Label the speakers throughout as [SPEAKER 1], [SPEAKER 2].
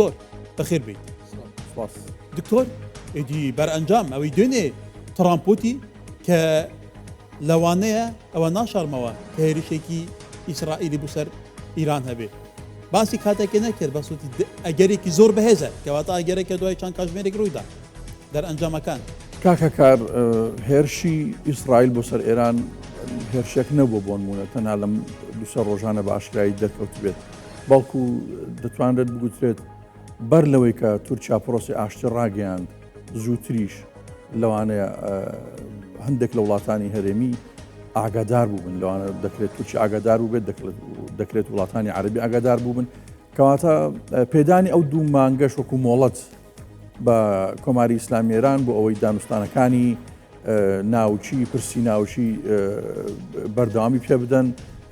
[SPEAKER 1] دكتور بخير بيت
[SPEAKER 2] سپاس.
[SPEAKER 1] دكتور ادي برانجام او دونه ترامبوتي ك لوانه او ناشر موا كهريشكي اسرائيلي بسر ايران هبه باسی کاتێک نەکرد بە سووتی ئەگەرێکی زۆر بەهێزە کەواتە ئەگەرێکە دوای چەند کاتژمێرێک ڕوویدا دەر ئەنجامەکان
[SPEAKER 2] کاکەکار هێرشی ئیسرائیل بۆ سەر ئێران هێرشێک نەبوو بۆ نمونە تەنها لەم دوسە ڕۆژانە بە ئاشکایی دەرکەوت بێت بەڵکو دەتوانرێت بگوترێت بەر لەوەی کە تورکیا پرۆسی ئاشتی ڕاگەیاند زووتریش لەوانەیە هەندێک لە وڵاتانی هەرێمی ئاگادار بووبن لەوانە دەکرێت تووشی ئاگادار بوو بێت دەکرێت وڵاتانی عەربی ئاگادار بووبن کەواتە پێدانی ئەو دوو مانگەش وەکو مۆڵەت بە کۆماری ئیسلامی ئێران بۆ ئەوەی دانوستانەکانی ناوچی پرسی ناوچی بەردەوامی پێ بدەن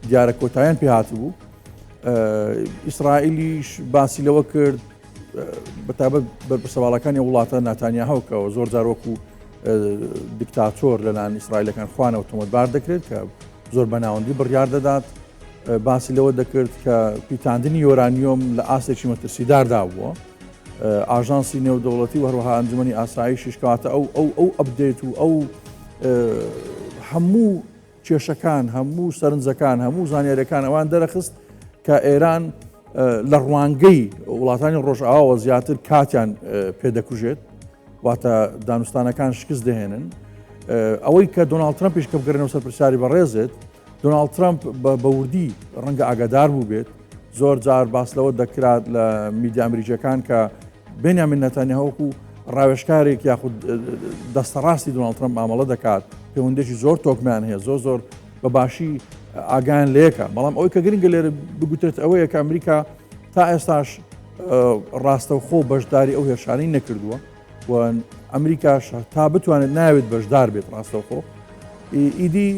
[SPEAKER 2] دیارە کۆتاییان پێ هاتبوو ئیسرائیلیش باسی لەوە کرد بەتابەت بەرپرسەواڵەکانی وڵاتە ناتانیاهوکەوە زۆر جار وەکو دیکتاتۆر لەلایەن ئیسرائیلەکان خوانەوە تۆمەتبار دەکرێت کە زۆر بەناوەندی بڕیار دەدات باسی لەوە دەکرد کە پیتاندنی یۆرانیۆم لە ئاستێکی مەترسیداردا بووە ئاژانسی نێودەوڵەتی وهروەها ئەنجومەنی ئاسایشیش کەواتە ئەو ئەپدێت و ئەو هەموو کێشەکان هەموو سەرنجەکان هەموو زانیاریەکان ئەوان دەرەخست کە ئێران لە ڕوانگەی وڵاتانی ڕۆژئاواوە زیاتر کاتیان پێدەکوژێت واتە دانوستانەکان شکست دەهێنن ئەوەی کە دۆناڵد ترەمپیش کە بگەڕێنەوە سەر پرسیاری بەڕێزێت دۆناڵد ترەمپ بە وردی ڕەنگە ئاگادار بوو بێت زۆر جار باس لەوە دەکرات لە میدیا ئەمریکیەکان کە بێنیامین نەتانیاهوکو ڕاوێژکارێک یاخود دەستەڕاستی دۆناڵد ترەمپ ئاماڵە دەکات پەیوەندێکی زۆر تۆکمیان هەیە زۆر بەباشی ئاگایان لێکە بەڵام ئەوەی کە گرنگە لێرە بگوترێت ئەوەیە کە ئەمریکا تا ئێستاش ڕاستەوخۆ بەشداری ئەو هێرشانەی نەکردووە و ئەمریکاش تا بتوانێت ناوێت بەشدار بێت ڕاستەوخۆ ئیدی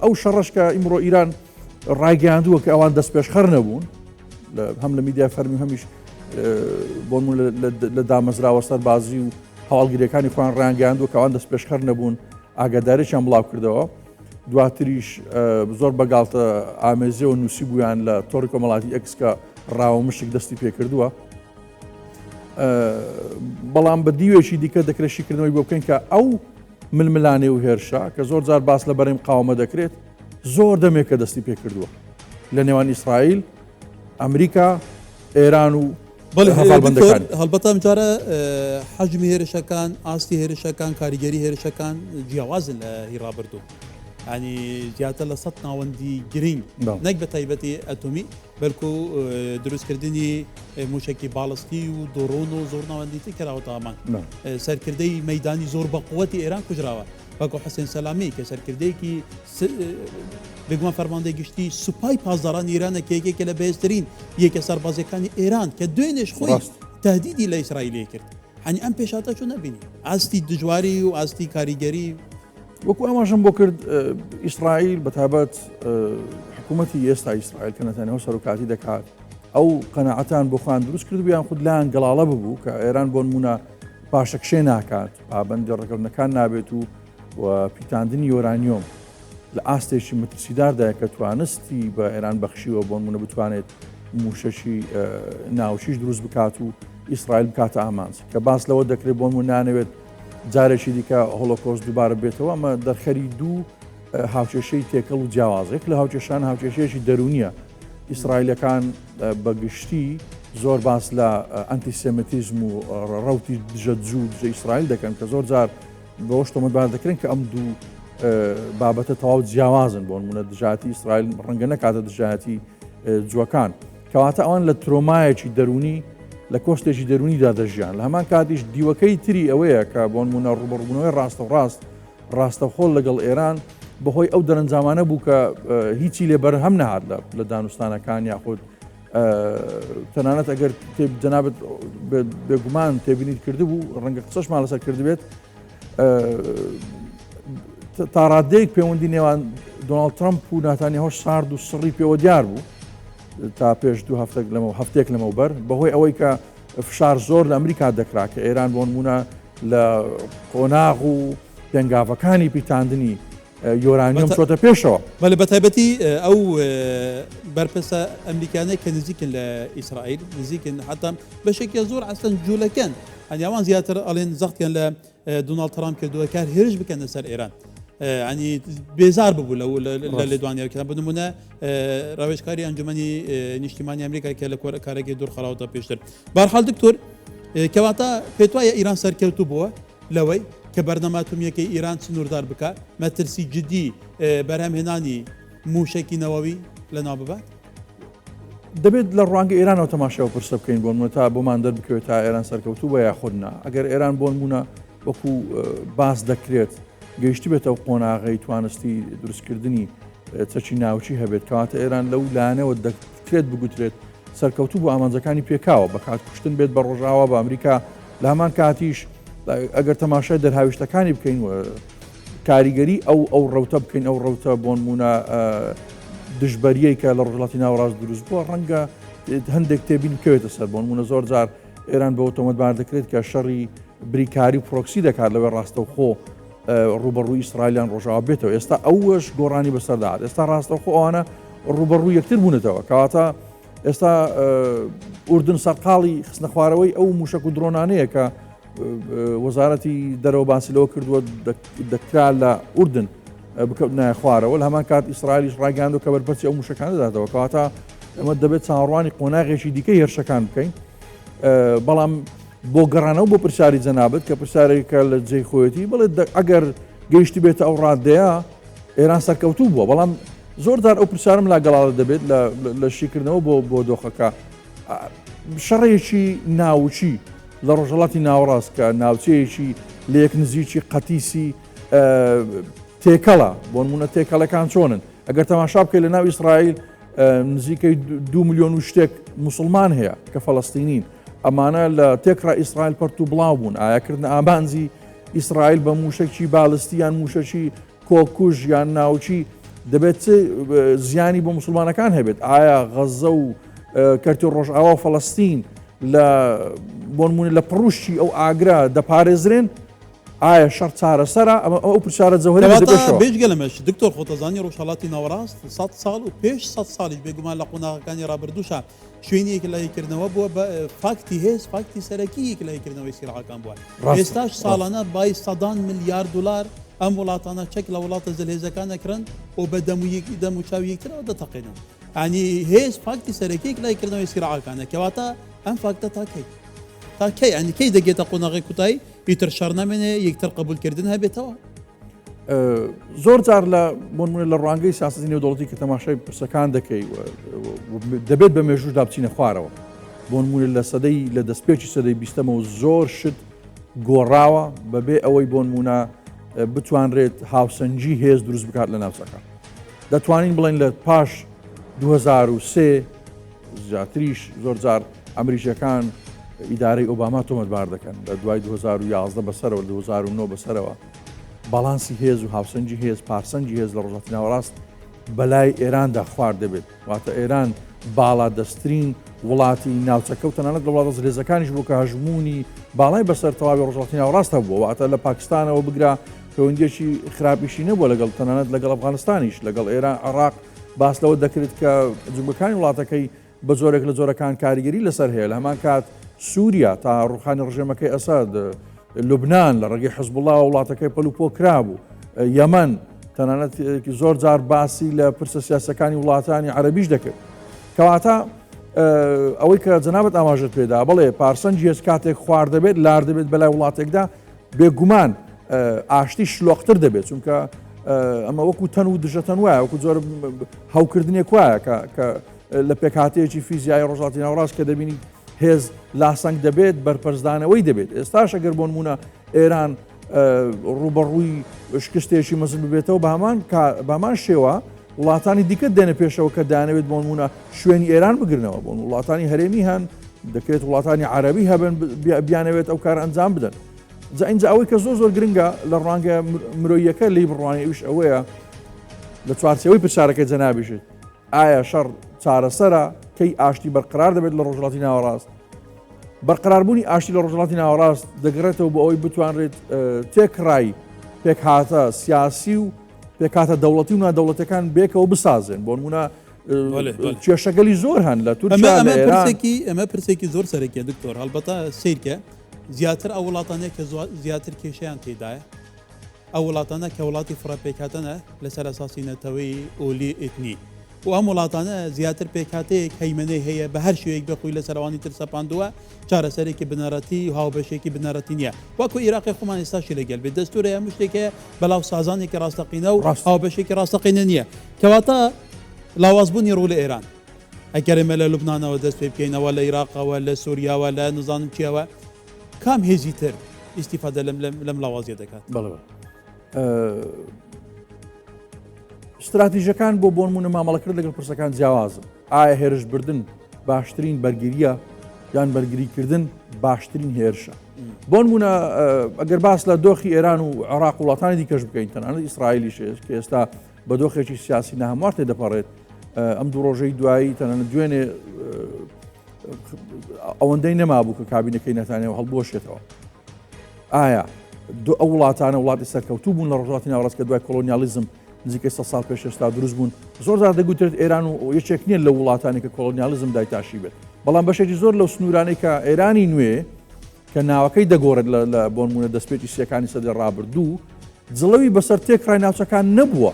[SPEAKER 2] ئەو شەڕەش کە ئیمڕۆ ئیران ڕایگەیاندووە کە ئەوان دەست پێشخەر نەبوون هەم لە میدیا فەرمی هەمیش بۆ لە دامەزراوە سەربازی و هەواڵگیریەکانی خۆیان ڕایگەیاندووە کە ئەوان دەست پێشخەر نەبوون ئاگاداریشیان بڵاو کردەوە دواتریش زۆر بەگاڵتە ئامێزیەوە نووسی بوویان لە تۆڕی کۆمەڵاتی ئەکس کە ڕاوە مشک دەستی پێکردووە بەڵام بە دیوێکی دیکە دەکرێشیکردنەوەی بۆ بکەین کە ئەو ململانێ و هێرشا کە زۆر جار باس لە بەرەی مقاومە دەکرێت زۆر دەمێکە دەستی پێکردووە لە نێوان ئیسرائیل ئەمریکا ئێران و هەڵبەتە
[SPEAKER 1] هەڵبەتە جارە حەجمی هێرشەکان ئاستی هێرشەکان کاریگەری هێرشەکان جیاوازن لە هیڕا بردوو ینی زیاتر لە 100 ناوەندی گرنگ نەک بە تایبەتی ئەتۆمی بەلکو دروستکردنی موشکی باڵستی و دۆڕۆن و زۆر ناوەندیتی کراوەتە ئامان سەرکردەی مەیدانی زۆر بە قووەتی ئێران کوژراوە بەکو حسێن سەلامی کە سەرکردەیەکی بگومان فەرماندەی گشتی سوپای پازدارانی ئێرانە کە یەکێکە لە بەهێزترین یەکە سەربازەکانی ئێران کە دوێنێش خۆی تهدیدی لە ئیسرائیلێ کرد هەنی ئەم پێشاتە چۆن نەبینی ئاستی دژواری و ئاستی کاریگەری
[SPEAKER 2] وەکو ئەماشم بۆ کرد ئیسرائیل بەتابەت حکوومەتی ئێستا ئیسرائیل کە نەتانیاهو سەرۆکاتی دەکات ئەو قەناعەتان بۆ خۆیان دروست کردبیان خود لایەن گەڵاڵە ببوو کە ئێران بۆ نمونە پاشەکشێ ناکات پابەندی ڕێکەوتنەکان نابێت و پیتاندنی یۆرانیۆم لە ئاستێکی مەترسیداردایە کە توانستی بە ئێران بەخشیوە بۆ نمونە بتوانێت موشەشی ناوچیش دروست بکات و ئیسرائیل بکاتە ئامانج کە باس لەوە دەکرێت بۆ نمونە نانەوێت جارێکی دیکە هۆلۆکۆست دووبارە بێتەوە ئەمە دەرخەری دوو هاوچێشەی تێکەڵ و جیاوازێک لە هاوچێشان هاوچێشەیەکی دەرونیە ئیسرائیلەکان بەگشتی زۆر باس لە ئەنتیسێمیتیزم و ڕەوتی دژە جوو دژە ئیسرائیل دەکەن کە زۆر جار بەوەش تۆمەتبار دەکرێن کە ئەم دوو بابەتە تەواو جیاوازن بۆ نمونە دژایەتی ئیسرائیل ڕەنگە نەکاتە دژایەتی جووەکان کەواتە ئەوان لە ترۆمایەکی دەرونی لە کۆشتێکی دەرونیدا دەژیان لە هەمان کاتیش دیوەکەی تری ئەوەیە کە بۆ نمونە ڕوبەڕبوونەوەی ڕاستەوخۆ لەگەڵ ئێران بەهۆی ئەو دەرەنجامانە بوو کە هیچی لێبەر هەم نەهات لە دانوستانەکان یاخود تەنانەت ئەگەر جەنابەت بێگومان تێبینیت کردبوو ڕەنگە قسەشمان لەسەر کردبێت تا ڕادەیەک پەیوەندی نێوان دۆناڵد ترەمپ و ناتانیاهۆ سارد و سڕی پێوە دیار بوو تا پێش دوو هەفتێک لەمەوبەر بەهۆی ئەوەی کە فشار زۆر لە ئەمریکا دەکرا کە ئێران بۆ نمونە لە قۆناغ و پێنگاوەکانی پیتاندنی یۆرانیۆم چۆتە پێشەوە.
[SPEAKER 1] بەڵێ بەتایبەتی ئەو بەرپرسە ئەمریکانەی کە نزیکن لە ئیسرائیل نزیکن حتا بەشێکی زۆر ئەستەن جوولەکەن ئەنیاوان زیاتر ئەڵێن زەختیان لە دۆناڵد ترامپ کردووە کار هێرش بکەن لەسەر ئێران ینی بێزار ببوو لە لێدوانیەکە بنمونە ڕاوێژکاری ئەنجومەنی نیشتیمانی ئەمریکا کە لە کارێکی دوور خەڵاوتە پێشتر بەرحاڵ دکتۆر کەواتە پێت وایە ئیران سەرکەوتوو بووە لەوەی کە بەردەما ئەتۆمیەکەی ئیران سنووردار بکات مەترسی جدی بەرهەمهێنانی موشێکی نەوەوی لەناو ببات
[SPEAKER 2] دەبێت لە ڕوانگە ئێرانەوە تەماشاوە پرسە بکەین بۆ تا بۆمان دەربکەوێت تا ئێران سەرکەوتوو بە یاخودنا ئەگەر ئێران بۆ نمونە وەکو باس دەکرێت گەیشتی بێتەوە قۆناغی توانستی دروستکردنی چەکی ناوچی هەبێت کەواتە ئێران لەو لانەوە دەکرێت بگوترێت سەرکەوتوو بۆ ئامانجەکانی پێکاوە بە کات کوشتن بێت بە ڕۆژاوە بە ئەمریکا لە هەمان کاتیش ئەگەر تەماشای دەرهاویشتەکانی بکەین کاریگەری ئەو ڕەوتە بکەین ئەو ڕەوتە بۆ نمونە دژبەریەی کە لە ڕۆژهەڵاتی ناوەڕاست دروست بووە ڕەنگە هەندێک تێبین بکەوێتە سەر بۆ نمونە زۆر جار ئێران بە ئۆتۆمەتبار دەکرێت کە شەڕی بریکاری و پرۆکسی دەکات لەوێ ڕاستەوخۆ ڕوبەڕووی ئیسرائیلیان ڕۆژاوا بێتەوە ئێستا ئەوەش گۆڕانی بەسەرداات ئێستا ڕاستەوخۆ ئەوانە ڕوبەڕووی یەکتر بوونێتەوە کەواتە ئێستا ئوردن سەرقاڵی خستنە خوارەوەی ئەو موشک و درۆنانەیە کە وەزارەتی دەرەوە باسی لەوە کردووە دەکرا لە ئوردن بکەوتنایە خوارەوە لە هەمان کات ئیسرائیلیش ڕاگەاندووە کە بەرپەرچی ئەو موشەکان دەداتەوە کەواتە ئەمە دەبێت چاوەڕوانی قۆناغێکی دیکەی هێرشەکان بکەین بەڵام بۆ گەڕانەوە بۆ پرسیاری جەنابەت کە پرسیارێکە لە جێی خۆیەتی بڵێ ئەگەر گەیشتی بێتە ئەو ڕادەیە ئێران سەرکەوتوو بووە بەڵام زۆر جار ئەو پرسیارم لا گەڵاڵە دەبێت لە شیکردنەوە بۆ دۆخەکە شەڕێکی ناوچی لە ڕۆژهەڵاتی ناوەڕاست کە ناوچەیەکی لە یەک نزیکی قەتیسی تێکەڵە بۆ نمونە تێکەڵەکان چۆنن ئەگەر تەماشا بکەیت لە ناو ئیسرائیل نزیکەی 2 ملیۆن و شتێک موسڵمان هەیە کە فەڵەستینین ئەمانە لە تێکرا ئیسرائیل پەرت و بڵاو بوون ئایاکردن ئامانزی ئیسرائیل بە موشێکی باڵستی یان موشەکی کۆکوژ یان ناوچی دەبێت زیانی بۆ موسڵمانەکان هەبێت ئایا غەزە و کەرتی ڕۆژئاوا و فەڵەستین لە بۆ نمونە لە پڕوشتی ئەو ئاگرا دەپارێزرێن ئایا شەڕ چارەسەرە ئەو پرسیارە جەوهەری دەبێتەوە
[SPEAKER 1] بێژگەلەمەش دکتۆر خۆتەزانی ڕۆژهەڵاتی ناوەڕاست 100 ساڵ و پێش 100 ساڵیش بێگومان لە قۆناغەکانی ڕابردووشە شوێنی یەکلایکردنەوە بووە بە فاکتی هێز فاکتی سەرەکی یەکلایکردنەوەی سیرعەکان بووە ئێستاش ساڵانە بای 100 میلیارد دلار ئەم وڵاتانە چەک لە وڵاتە زەلهێزەکان دەکرن و بە دەم و چاوی یەکترەوە دەتەقێنن ئەنی هێز فاکتی سەرەکی یەکلایکردنەوەی سیرعەکانە کەواتە ئەم فاکتە تاکەی ئەنی کەی دەگێتە قۆناغی کوتایی ئیتر شەڕ نامێنێ یەکتر قبولکردن هەبێتەوە
[SPEAKER 2] زۆر جار لە بۆ نمونە لە ڕوانگەی سیاسەتی نێودەوڵەتی کە تەماشای پرسەکان دەکەی دەبێت بە مێژوودا بچینە خوارەوە بۆ نمونە لە سەدەی لە دەستپێکی سەدەی بیستەمەوە زۆر شت گۆڕاوە بەبێ ئەوەی بۆ نمونە بتوانرێت هاوسەنجی هێز دروست بکات لە ناوچەکان دەتوانین بڵێن لە پاش 2003 زیاتریش زۆر جار ئەمریکیەکان ئیدارەی ئۆباما تۆمەتبار دەکەن لە دوای 2011 بەسەرەوە 2009 بەسەرەوە باڵانسی هێز و هاوسەنجی هێز پارسەنجی هێز لە ڕۆژهەڵاتی ناوەڕاست بەلای ئێراندا خوار دەبێت واتە ئێران باڵا دەستترین وڵاتی ناوچەکە و تەنانەت لە وڵاتە زلێزەکانیش بوو کە هەژمونی باڵای بەسەر تەواوی ڕۆژهەڵاتی ناوەڕاستە بووە واتە لە پاکستانەوە بگرا پەیوەندیەکی خراپیشی نەبووە لەگەڵ تەنانەت لەگەڵ ئەفغانستانیش لەگەڵ ئێران عێراق باس لەوە دەکرێت کە جومەکانی وڵاتەکەی بە زۆرێک لە جۆرەکان کاریگەری لەسەر هەیە لە هەمان کات سووریا تا ڕوخانی ڕژێمەکەی ئەساد لوبنان لە ڕێگەی حزب الله وڵاتەکەی پەلوپۆ کرابوو یەمەن تەنانەت زۆر جار باسی لە پرسە سیاسەکانی وڵاتانی عەرەبیش دەکرد کەواتە ئەوەی کە جەنابەت ئاماژەت پێدا بڵێ پارسەنجی هێز کاتێک خوار دەبێت لار دەبێت بەلای وڵاتێکدا بێگومان ئاشتی شلۆقتر دەبێت چونکە ئەمە وەکو تەن و دژەتەن وایە وەکو زۆر هەوکردنێک وایە کە لە پێکهاتەیەکی فیزیایی ڕۆژهەڵاتی ناوەڕاست کە دەبینی هێز لاسەنگ دەبێت بەرپەرزدانەوەی دەبێت ئێستاش ئەگەر بۆ نمونە ئێران ڕوبەڕووی شکستێکی مەزن ببێتەوە بە هەمان شێوە وڵاتانی دیکە دێنە پێشەوە کە دانەوێت بۆ نمونە شوێنی ئێران بگرنەوە بۆ وڵاتانی هەرێمی هەن دەکرێت وڵاتانی عەرەبی هەبن بیانەوێت ئەو کار ئەنجام بدەن اینجا ئەوەی کە زۆر گرنگە لە ڕوانگە مرۆییەکە لی بڕوانی ئەوش ئەوەیە لە چوارچێوەی پرسیارەکەی جەنابیشت ئایا شەڕ چارەسەرە کەی ئاشتی بەرقرار دەبێت لە ڕۆژهەڵاتی ناوەڕاست بەرقراربوونی ئاشتی لە ڕۆژهەڵاتی ناوەڕاست دەگرێتەوە بۆ ئەوەی بتوانرێت تێکڕای پێکهاتە سیاسی و پێکاتە دەوڵەتی و نادەوڵەتەکان بێکەوە بسازێن بۆ نمونە کێشەگەلی زۆر هەن لە تورکیا لە ئێران.
[SPEAKER 1] ئەمە پرسێکی زۆر سەرەکیە دکتۆر، هەڵبەتە سیرکە زیاتر ئەو وڵاتانەیە کە زیاتر کێشیان تێدایە، ئەو وڵاتانە کە وڵاتی فڕەپێکهاتەنە لەسەر ئەساسی نەتەوەی ئۆلی ئێتنی و ئەم وڵاتانە زیاتر پێکاتەیە هەیمنەی هەیە بە هەر شوەیەک بخۆی لە سەروانی تر سەپاندووە چارەسەرێکی بنەڕەتی و هاوبەشێکی بنەڕەتی نییە، وەکو عێراقی خۆمان ئێستاشی لەگەل بێت دەستورە هەموو شتێکەیە بەڵاو سازانێکی ڕاستەقینە و هاوبەشێکی ڕاستەقینە نییە، کەواتە لاوازبوونی ڕوو لە ئێران ئەگەرێمە لە لوبنانەوە دەست پێ بکەینەوە لە عێراقەوە لە سووریاوە لە نزانم چیەوە کام هێزی تر ئیسیفادە لەم لاوازیە دەکات.
[SPEAKER 2] استراتیژەکان بۆ نمونە مامەڵەکرد لەگەڵ پرسەکان جیاوازن. ئایا هێرش بردن باشترین بەرگریە یان بەرگریکردن باشترین هێرشە؟ بۆ نمونە ئەگەر باس لە دۆخی ئێران و عێراق وڵاتانی دیکەش بکەین تەنانەت ئیسرائیلیش کە ئێستا بە دۆخێکی سیاسی ناهەموار تێدەپەڕێت ئەم دوو ڕۆژەی دوایی تەنانەت دوێنێ ئەوەندەی نەمابوو کە کابینەکەی نەتانیاهو هەڵبۆشێتەوە. ئایا ئەو وڵاتانە وڵاتی سەرکەوتوو بوون لە ڕۆژهاتی ناوەڕاست کە دوای کۆلۆنیالیزم نزیکەی 100 ساڵ پێش ئێستا دروست بوون؟ زۆرجار دەگوترێت ئێران و یەکێک نییە لە وڵاتانی کە کۆلۆنیالیزم دایتاشی بێت، بەڵام بەشێکی زۆر لەو سنوورانەی کە ئێرانی نوێ کە ناوەکەی دەگۆڕێت لە بۆ نمونە دەستپێکی سیەکانی سەدەی ڕابردوو جڵەوی بەسەر تێکڕای ناوچەکان نەبووە.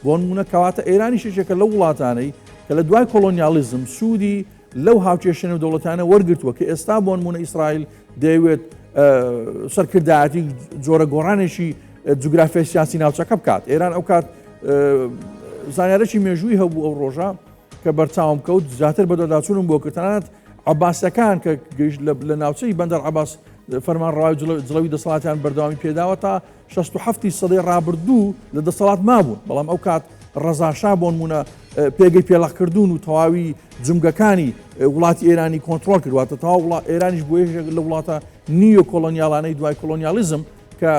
[SPEAKER 2] بۆ نمونە کەواتە ئێرانی شێکێکە لەو وڵاتانەی کە لە دوای کۆلۆنیالیزم سوودی لەو هاوچێشتنە و دەوڵەتانە وەرگرتووە کە ئێستا بۆ نمونە ئیسرائیل دەیەوێت سەرکردایەتی جۆرە گۆڕانێکی جوگرافیای سیاسی ناوچەکە بکات. ئێران ئەو کات زانیارەکی مێژووی هەبوو ئەو ڕۆژە کە بەرچاوم کەوت زیاتر بەدەداچوونم بۆ کردتەنانەت عەباسەکان کە گەیشت لە ناوچەی بەندەر عەباس فەرمانڕەوای جڵەوی دەسەڵاتیان بەردەوامی پێداوە تا 67 سەدەی ڕابردوو لە دەسەڵات مابوون، بەڵام ئەو کات ڕەزاشا بۆ نمونە پێگەی پێڵەخکردوون و تەواوی جمگەکانی وڵاتی ئێرانی کۆنتترۆل کردواتە تەواو ئێرانیش بۆ یەکێک لە وڵاتە نیۆ کۆلۆنیاڵانەی دوای کۆلۆنیالیزم کە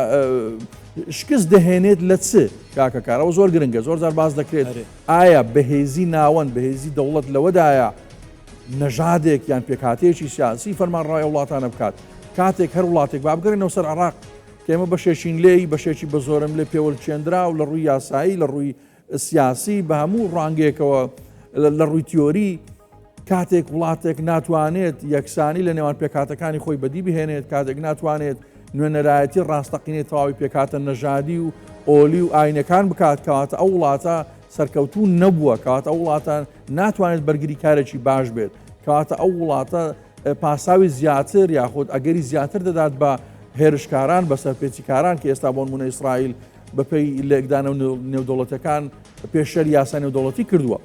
[SPEAKER 2] شکست دەهێنێت لە چ کاکەکارەوە زۆر گرنگە. زۆرجار باز دەکرێت ئایا بەهێزی ناوەند بەهێزی دەوڵەت لەوەدایە نەژادێک یان پێکاتەیەکی سیاسی فەرمانڕەوای وڵاتانە بکات کاتێک هەر وڵاتێک با بگەڕێنەوە سەر عێراق کە ئێمە بەشێکین لێی بەشێکی بە زۆرم لێ پێوەچێندرا و لە ڕووی یاسایی لە ڕووی سیاسی بە هەموو ڕانگەیەکەوە لە ڕووی تیۆری کاتێک وڵاتێک ناتوانێت یەکسانی لە نێوان پێکاتەکانی خۆی بەدی بهێنێت، کاتێک ناتوانێت نوێنەرایەتی ڕاستەقینێت تەواوی پێکاتە نەژادی و ئۆلی و ئاینەکان بکات کەواتە ئەو وڵاتە سەرکەوتوو نەبووە، کەواتە ئەو وڵاتان ناتوانێت بەرگری کارێکی باش بێت، کەواتە ئەو وڵاتە پاساوی زیاتر یاخود ئەگەری زیاتر دەدات بە هێرشکاران بەسەر پێچیکاران کە ئێستا بۆ نمونە ئیسرائیل بەپێی لێکدانە نێودەوڵەتەکان پێشەر یاسا نێودەوڵەتی کردووە.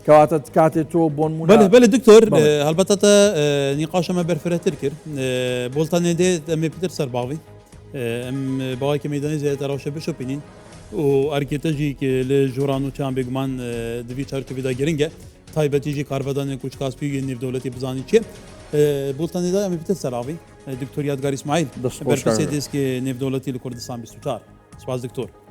[SPEAKER 2] کەواتە کاتێک تۆ بۆ نمونە
[SPEAKER 1] بەڵێ دکتۆر هەڵبەتە نیقاشەمە بەرفرەتر کرد بۆڵتانێ دێت ئەمێ پتر سەرباڵی ئەم باوایکە مەدانی زیاتر ڕەوشە بشۆپینین و ئەرکێتەژی لە ژۆران و چیان بێگومان دوی چارچوبیدا گرنگە تایبەتیژی کاربەدانێک کوچکاسپی نێودەوڵەتی بزانی چێ بۆڵتانێدا ئەمێ پتر سەراوی دکتۆر یادگار ئیسماعیل بەرپرسێ دەستکێ نێودەوڵەتی لە کوردستان 24 سپاس دکتۆر.